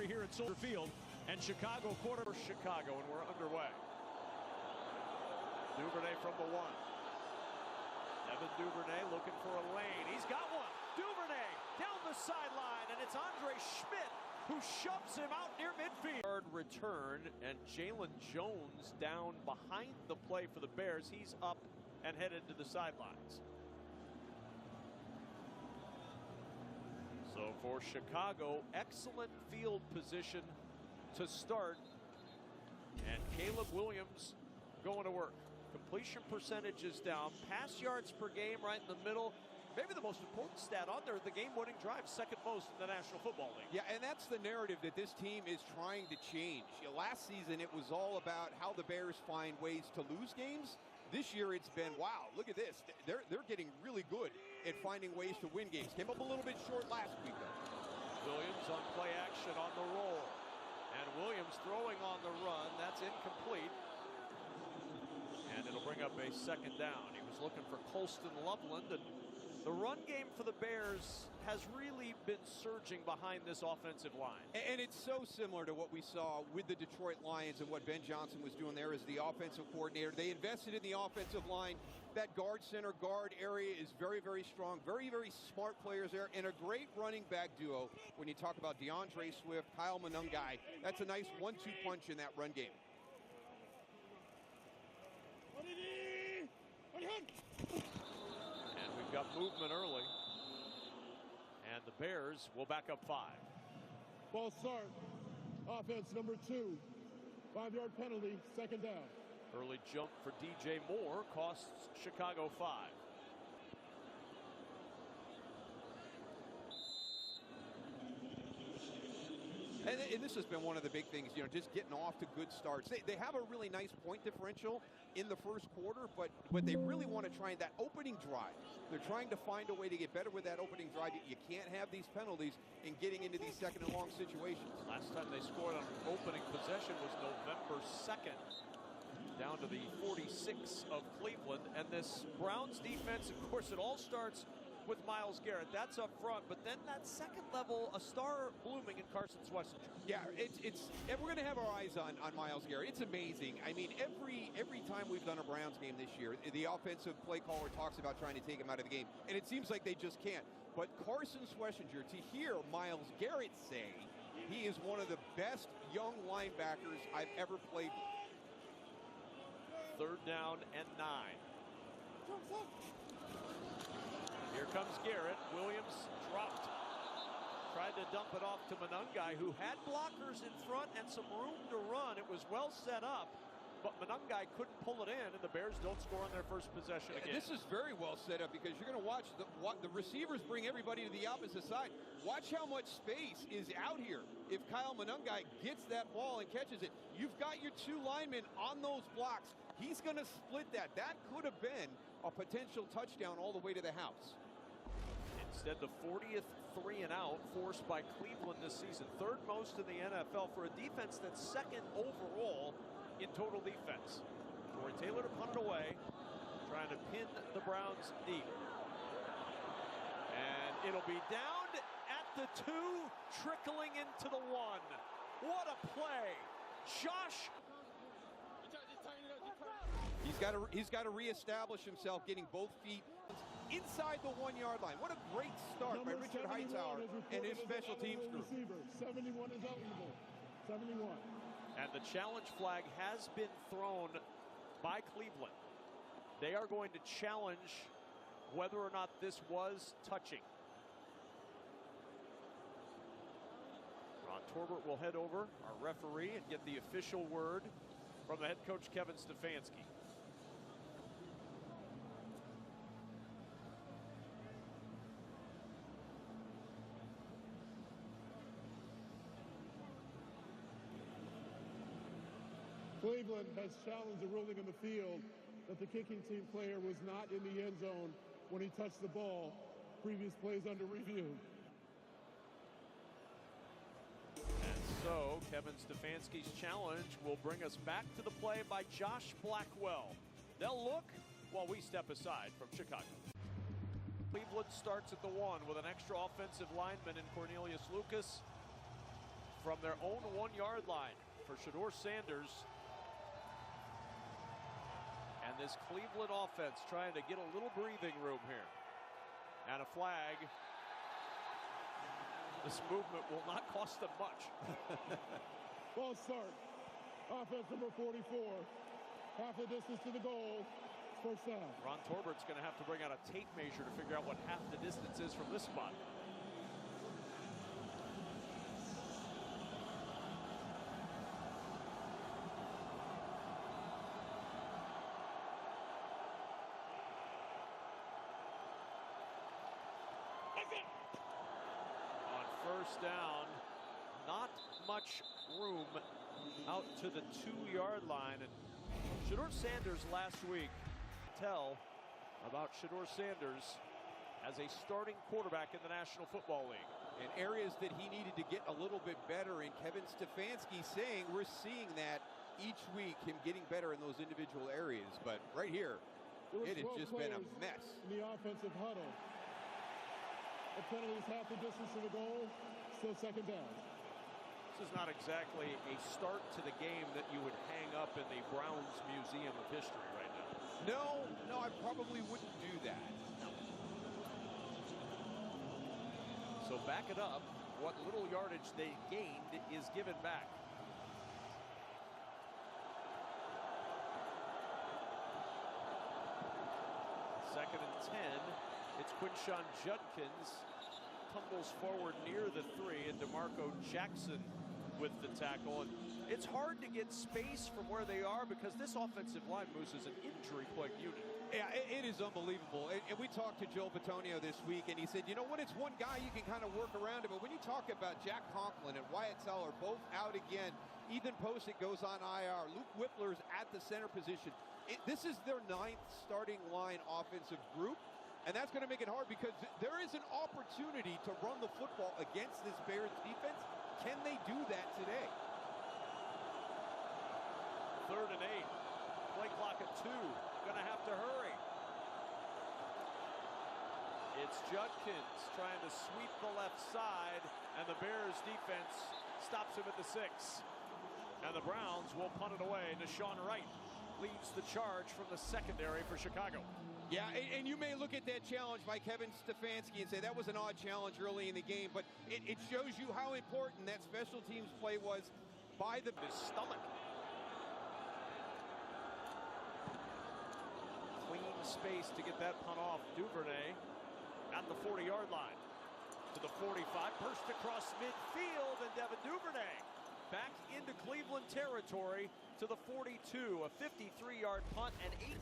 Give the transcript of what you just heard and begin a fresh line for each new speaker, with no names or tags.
here at Soldier Field. And Chicago quarter for Chicago, and we're underway. Duvernay from the 1. Evan Duvernay looking for a lane. He's got one. Duvernay down the sideline, and it's Andre Schmidt who shoves him out near midfield. Hard return, and Jalen Jones down behind the play for the Bears. He's up and headed to the sidelines. So for Chicago, excellent field position to start, and Caleb Williams going to work. Completion percentage is down. Pass yards per game right in the middle. Maybe the most important stat on there, the game-winning drive, second most in the National Football League.
Yeah, and that's the narrative that this team is trying to change. Last season, it was all about how the Bears find ways to lose games. This year, it's been, wow, look at this. They're getting really good at finding ways to win games. Came up a little bit short last week, though.
Williams on play action on the roll. And Williams throwing on the run. That's incomplete. And it'll bring up a second down. He was looking for Colston Loveland, and the run game for the Bears has really been surging behind this offensive line.
And it's so similar to what we saw with the Detroit Lions and what Ben Johnson was doing there as the offensive coordinator. They invested in the offensive line. That guard center guard area is very, very strong. Very, very smart players there, and a great running back duo. When you talk about DeAndre Swift, Kyle Monangai, that's a nice 1-2 punch in that run game.
And we've got movement early. And the Bears will back up 5.
Ball start. Offense number 2. 5-yard penalty, second down.
Early jump for DJ Moore costs Chicago 5.
And this has been one of the big things, you know, just getting off to good starts. They have a really nice point differential in the first quarter, but they really want to try that opening drive. They're trying to find a way to get better with that opening drive. You can't have these penalties in getting into these second and long situations.
Last time they scored on an opening possession was November 2nd, down to the 46 of Cleveland. And this Browns defense, of course, it all starts with Myles Garrett. That's up front, but then that second level, a star blooming in Carson Swessinger.
Yeah, we're going to have our eyes on Myles Garrett. It's amazing. I mean, every time we've done a Browns game this year, the offensive play caller talks about trying to take him out of the game, and it seems like they just can't. But Carson Swessinger, to hear Myles Garrett say he is one of the best young linebackers I've ever played with.
3rd down and 9. Here comes Garrett. Williams dropped. Tried to dump it off to Monangai, who had blockers in front and some room to run. It was well set up, but Monangai couldn't pull it in, and the Bears don't score on their first possession again.
This is very well set up because you're going to watch the receivers bring everybody to the opposite side. Watch how much space is out here. If Kyle Monangai gets that ball and catches it, you've got your 2 linemen on those blocks. He's going to split that. That could have been a potential touchdown all the way to the house.
Instead, the 40th 3-and-out forced by Cleveland this season. 3rd most in the NFL for a defense that's 2nd overall in total defense. Corey Taylor to punt it away, trying to pin the Browns deep. And it'll be down at the 2, trickling into the 1. What a play. Josh.
He's got to reestablish himself, getting both feet inside the 1-yard line. What a great start by Richard Hightower and his special teams group.
71 is eligible. 71.
And the challenge flag has been thrown by Cleveland. They are going to challenge whether or not this was touching. Ron Torbert will head over, our referee, and get the official word from the head coach, Kevin Stefanski.
Cleveland has challenged the ruling on the field that the kicking team player was not in the end zone when he touched the ball. Previous plays under review.
And so Kevin Stefanski's challenge will bring us back to the play by Josh Blackwell. They'll look while we step aside from Chicago. Cleveland starts at the 1 with an extra offensive lineman in Cornelius Lucas. from their own 1-yard line for Shedeur Sanders. And this Cleveland offense trying to get a little breathing room here. And a flag. This movement will not cost them much.
False start. Offense number 44. Half the distance to the goal. First down.
Ron Torbert's going to have to bring out a tape measure to figure out what half the distance is from this spot. On first down, not much room out to the 2-yard line. And Shedeur Sanders last week tell about Shedeur Sanders as a starting quarterback in the National Football League.
And areas that he needed to get a little bit better in. Kevin Stefanski saying we're seeing that each week, him getting better in those individual areas. But right here, it has just been a mess.
In the offensive huddle. The penalty is half the distance to the goal. Still second down.
This is not exactly a start to the game that you would hang up in the Browns Museum of History right now.
No, I probably wouldn't do that.
So back it up. What little yardage they gained is given back. Second and 10. It's Quinshon Judkins. Tumbles forward near the 3, and DeMarco Jackson with the tackle. And it's hard to get space from where they are because this offensive line, Moose, is an injury-plagued unit.
Yeah, it is unbelievable. And we talked to Joe Bitonio this week, and he said, you know what, it's one guy you can kind of work around it. But when you talk about Jack Conklin and Wyatt Teller both out again, Ethan Posick goes on IR, Luke Whippler's at the center position. This is their 9th starting line offensive group. And that's going to make it hard because there is an opportunity to run the football against this Bears defense. Can they do that today?
3rd and 8. Play clock at 2. Going to have to hurry. It's Judkins trying to sweep the left side, and the Bears defense stops him at the 6. And the Browns will punt it away. Deshaun Wright leads the charge from the secondary for Chicago.
Yeah, and you may look at that challenge by Kevin Stefanski and say that was an odd challenge early in the game, but it shows you how important that special teams play was by his
stomach. Clean space to get that punt off. Duvernay at the 40-yard line. To the 45, burst across midfield, and Devin Duvernay back into Cleveland territory to the 42, a 53-yard punt and 18